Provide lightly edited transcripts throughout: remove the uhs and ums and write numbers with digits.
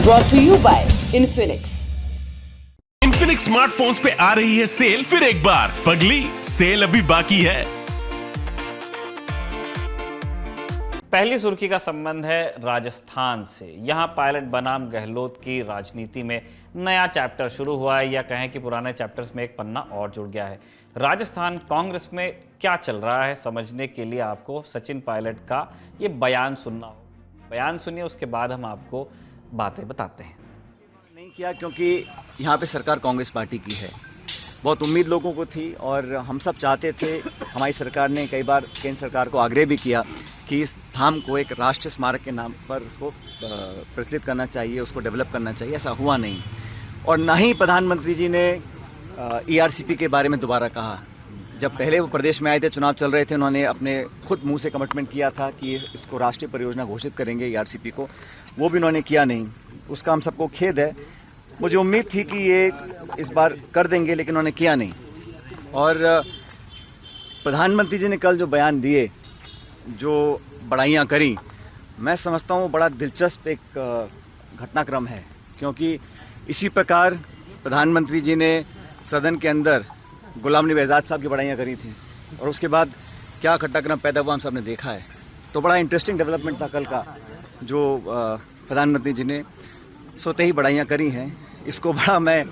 brought to you by Infinix. Infinix smartphones पे आ रही है सेल फिर एक बार। पगली, सेल अभी बाकी है। पहली सुर्खी का संबंध है राजस्थान से। यहां पायलट बनाम गहलोत की राजनीति में नया चैप्टर शुरू हुआ है, या कहें कि पुराने चैप्टर्स में एक पन्ना और जुड़ गया है। राजस्थान कांग्रेस में क्या चल रहा है, समझने के लिए आपको सचिन पायलट का ये बयान सुनना होगा। बयान सुनिए, उसके बाद हम आपको बातें बताते हैं। नहीं किया क्योंकि यहाँ पे सरकार कांग्रेस पार्टी की है। बहुत उम्मीद लोगों को थी और हम सब चाहते थे, हमारी सरकार ने कई बार केंद्र सरकार को आग्रह भी किया कि इस धाम को एक राष्ट्रीय स्मारक के नाम पर उसको प्रचलित करना चाहिए, उसको डेवलप करना चाहिए। ऐसा हुआ नहीं, और ना ही प्रधानमंत्री जी ने ERCP के बारे में दोबारा कहा। जब पहले वो प्रदेश में आए थे, चुनाव चल रहे थे, उन्होंने अपने खुद मुंह से कमिटमेंट किया था कि इसको राष्ट्रीय परियोजना घोषित करेंगे ERCP को, वो भी उन्होंने किया नहीं। उसका हम सबको खेद है। मुझे उम्मीद थी कि ये इस बार कर देंगे, लेकिन उन्होंने किया नहीं। और प्रधानमंत्री जी ने कल जो बयान दिए, जो बड़ाइयाँ करी, मैं समझता हूँ बड़ा दिलचस्प एक घटनाक्रम है, क्योंकि इसी प्रकार प्रधानमंत्री जी ने सदन के अंदर गुलाम नबी आज़ाद साहब की बड़ाइयाँ करी थी, और उसके बाद क्या घटनाक्रम पैदा हुआ हम सब ने देखा है। तो बड़ा इंटरेस्टिंग डेवलपमेंट था कल का, जो प्रधानमंत्री जी ने सोते ही बड़ाइयाँ करी हैं। इसको बड़ा मैं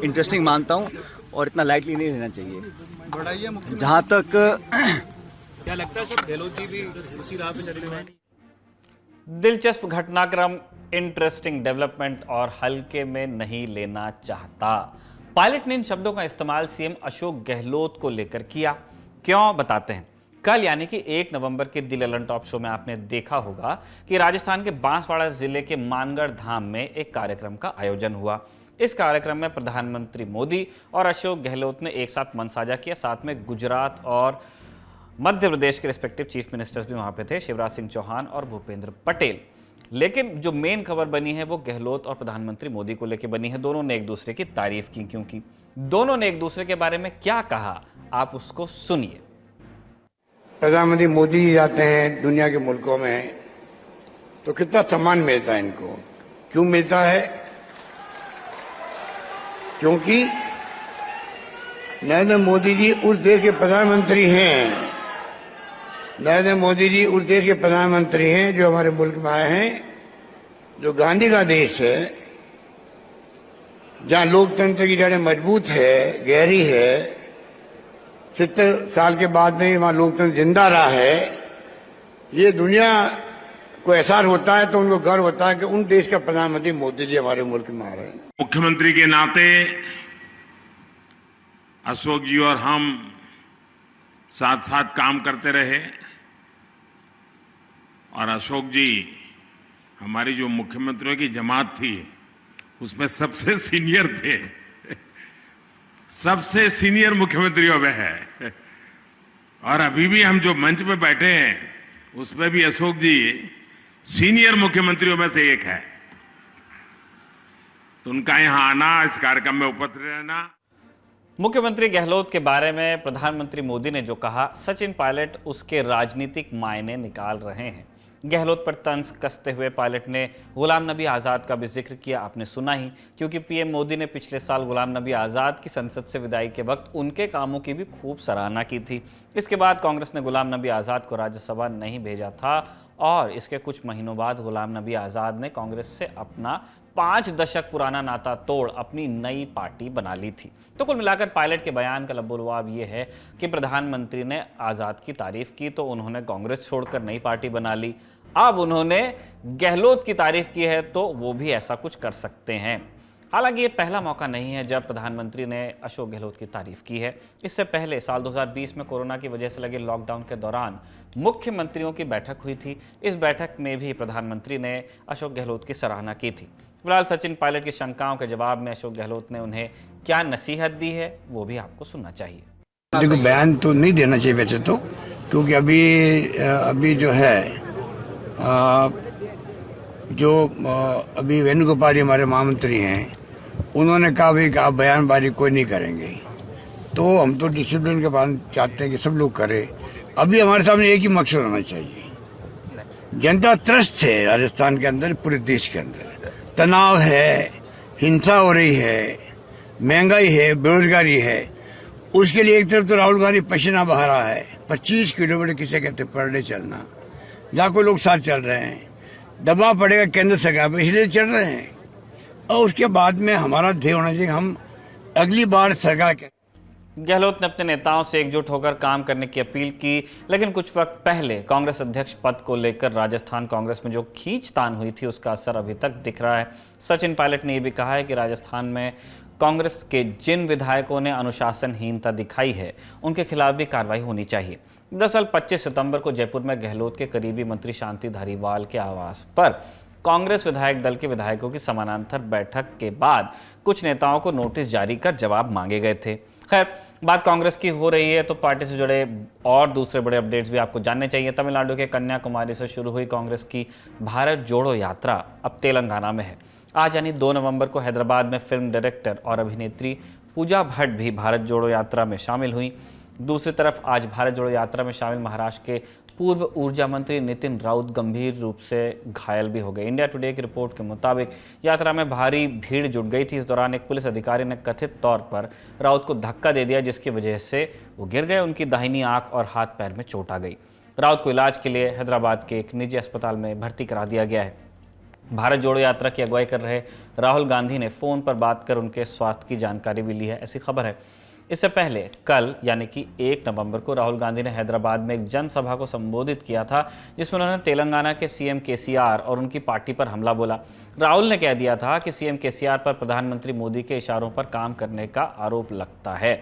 इंटरेस्टिंग मानता हूँ, और इतना लाइटली नहीं लेना चाहिए। जहाँ तक क्या लगता है सर, गहलोत जी भी उसी राह पे चल रहे हैं? दिलचस्प घटनाक्रम, इंटरेस्टिंग डेवलपमेंट, और हल्के में नहीं लेना चाहता। पायलट ने इन शब्दों का इस्तेमाल सीएम अशोक गहलोत को लेकर किया। क्यों, बताते हैं। कल यानी कि 1 नवंबर के दिल ललन टॉप शो में आपने देखा होगा कि राजस्थान के बांसवाड़ा जिले के मानगढ़ धाम में एक कार्यक्रम का आयोजन हुआ। इस कार्यक्रम में प्रधानमंत्री मोदी और अशोक गहलोत ने एक साथ मंच साझा किया। साथ में गुजरात और मध्य प्रदेश के रिस्पेक्टिव चीफ मिनिस्टर्स भी वहां पे थे, शिवराज सिंह चौहान और भूपेंद्र पटेल। लेकिन जो मेन खबर बनी है वो गहलोत और प्रधानमंत्री मोदी को लेकर बनी है। दोनों ने एक दूसरे की तारीफ की, क्योंकि दोनों ने एक दूसरे के बारे में क्या कहा, आप उसको सुनिए। प्रधानमंत्री मोदी जी जाते हैं दुनिया के मुल्कों में तो कितना सम्मान मिलता है इनको। क्यों मिलता है? क्योंकि नरेंद्र मोदी जी उस देश के प्रधानमंत्री हैं। नरेंद्र मोदी जी उस देश के प्रधानमंत्री हैं जो हमारे मुल्क में आए हैं, जो गांधी का देश है, जहां लोकतंत्र की जड़ें मजबूत है, गहरी है। 70 साल के बाद में वहां लोकतंत्र जिंदा रहा है। ये दुनिया को एहसास होता है, तो उनको गर्व होता है कि उन देश का प्रधानमंत्री मोदी जी हमारे मुल्क में आ रहे हैं। मुख्यमंत्री के नाते अशोक जी और हम साथ साथ काम करते रहे, और अशोक जी हमारी जो मुख्यमंत्रियों की जमात थी उसमें सबसे सीनियर थे, सबसे सीनियर मुख्यमंत्रियों में है। और अभी भी हम जो मंच पे बैठे हैं उसमें भी अशोक जी सीनियर मुख्यमंत्रियों में से एक है। तो उनका यहां आना, इस कार्यक्रम में उपस्थित रहना। मुख्यमंत्री गहलोत के बारे में प्रधानमंत्री मोदी ने जो कहा, सचिन पायलट उसके राजनीतिक मायने निकाल रहे हैं। गहलोत पर तंज कसते हुए पायलट ने गुलाम नबी आज़ाद का भी जिक्र किया, आपने सुना ही, क्योंकि पीएम मोदी ने पिछले साल गुलाम नबी आज़ाद की संसद से विदाई के वक्त उनके कामों की भी खूब सराहना की थी। इसके बाद कांग्रेस ने गुलाम नबी आज़ाद को राज्यसभा नहीं भेजा था, और इसके कुछ महीनों बाद गुलाम नबी आज़ाद ने कांग्रेस से अपना 5 दशक पुराना नाता तोड़ अपनी नई पार्टी बना ली थी। तो कुल मिलाकर पायलट के बयान का लबोलवाब ये है कि प्रधानमंत्री ने आज़ाद की तारीफ की तो उन्होंने कांग्रेस छोड़कर नई पार्टी बना ली। अब उन्होंने गहलोत की तारीफ की है तो वो भी ऐसा कुछ कर सकते हैं। हालांकि ये पहला मौका नहीं है जब प्रधानमंत्री ने अशोक गहलोत की तारीफ की है। इससे पहले साल 2020 में कोरोना की वजह से लगे लॉकडाउन के दौरान मुख्यमंत्रियों की बैठक हुई थी। इस बैठक में भी प्रधानमंत्री ने अशोक गहलोत की सराहना की थी। फिलहाल सचिन पायलट की शंकाओं के जवाब में अशोक गहलोत ने उन्हें क्या नसीहत दी है वो भी आपको सुनना चाहिए। देखो, बयान तो नहीं देना चाहिए वैसे तो, क्योंकि अभी जो है अभी वेणुगोपाल जी हमारे महामंत्री हैं, उन्होंने कहा भाई आप बयानबाजी कोई नहीं करेंगे। तो हम तो डिसिप्लिन के पालन चाहते हैं कि सब लोग करें। अभी हमारे सामने एक ही मकसद होना चाहिए, जनता त्रस्त है राजस्थान के अंदर, पूरे देश के अंदर। तनाव है, हिंसा हो रही है, महंगाई है, बेरोजगारी है, उसके लिए एक तरफ तो राहुल गांधी पसीना बहा रहा है, 25 किलोमीटर किसे कहते पर डे चलना, लाखों लोग साथ चल रहे हैं, दबाव पड़ेगा केंद्र सरकार पर इसलिए चल रहे हैं। और उसके बाद में हमारा ध्येय होना चाहिए हम अगली बार सरकार के। गहलोत ने अपने नेताओं से एकजुट होकर काम करने की अपील की, लेकिन कुछ वक्त पहले कांग्रेस अध्यक्ष पद को लेकर राजस्थान कांग्रेस में जो खींचतान हुई थी उसका असर अभी तक दिख रहा है। सचिन पायलट ने यह भी कहा है कि राजस्थान में कांग्रेस के जिन विधायकों ने अनुशासनहीनता दिखाई है उनके खिलाफ भी कार्रवाई होनी चाहिए। दरअसल 25 सितंबर को जयपुर में गहलोत के करीबी मंत्री शांति धारीवाल के आवास पर कांग्रेस विधायक दल के विधायकों की समानांतर बैठक के बाद कुछ नेताओं को नोटिस जारी कर जवाब मांगे गए थे। खैर, बात कांग्रेस की हो रही है तो पार्टी से जुड़े और दूसरे बड़े अपडेट्स भी आपको जानने चाहिए। तमिलनाडु के कन्याकुमारी से शुरू हुई कांग्रेस की भारत जोड़ो यात्रा अब तेलंगाना में है। आज यानी 2 नवंबर को हैदराबाद में फिल्म डायरेक्टर और अभिनेत्री पूजा भट्ट भी भारत जोड़ो यात्रा में शामिल हुई। दूसरी तरफ आज भारत जोड़ो यात्रा में शामिल महाराष्ट्र के पूर्व ऊर्जा मंत्री नितिन राउत गंभीर रूप से घायल भी हो गए। इंडिया टुडे की रिपोर्ट के मुताबिक यात्रा में भारी भीड़ जुट गई थी। इस दौरान एक पुलिस अधिकारी ने कथित तौर पर राउत को धक्का दे दिया, जिसकी वजह से वो गिर गए। उनकी दाहिनी आंख और हाथ पैर में चोट आ गई। राउत को इलाज के लिए हैदराबाद के एक निजी अस्पताल में भर्ती करा दिया गया है। भारत जोड़ो यात्रा की अगुवाई कर रहे राहुल गांधी ने फोन पर बात कर उनके स्वास्थ्य की जानकारी भी ली है, ऐसी खबर है। इससे पहले कल यानी कि 1 नवंबर को राहुल गांधी ने हैदराबाद में एक जनसभा को संबोधित किया था, जिसमें उन्होंने तेलंगाना के सीएम केसीआर और उनकी पार्टी पर हमला बोला। राहुल ने कह दिया था कि सीएम केसीआर पर प्रधानमंत्री मोदी के इशारों पर काम करने का आरोप लगता है।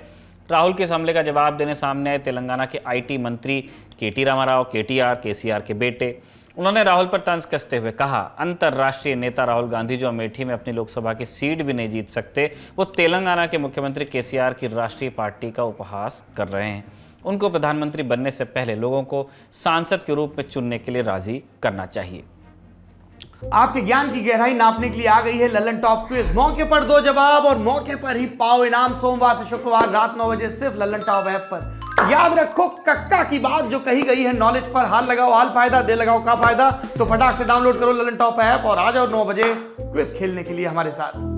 राहुल के इस हमले का जवाब देने सामने आए तेलंगाना के आईटी मंत्री केटी रामाराव, केसीआर के बेटे। उन्होंने राहुल पर तंज कसते हुए कहा, अंतर्राष्ट्रीय नेता राहुल गांधी जो अमेठी में अपनी लोकसभा की सीट भी नहीं जीत सकते, वो तेलंगाना के मुख्यमंत्री केसीआर की राष्ट्रीय पार्टी का उपहास कर रहे हैं। उनको प्रधानमंत्री बनने से पहले लोगों को सांसद के रूप में चुनने के लिए राजी करना चाहिए। आपके ज्ञान की गहराई नापने के लिए आ गई है ललन टॉप क्विज। मौके पर दो जवाब और मौके पर ही पाओ इनाम। सोमवार से शुक्रवार रात 9 बजे सिर्फ ललन टॉप ऐप पर। याद रखो कक्का की बात जो कही गई है नॉलेज पर हाल लगाओ हाल फायदा, दे लगाओ का फायदा। तो फटाक से डाउनलोड करो ललन टॉप ऐप और आ जाओ 9 बजे क्विज खेलने के लिए हमारे साथ।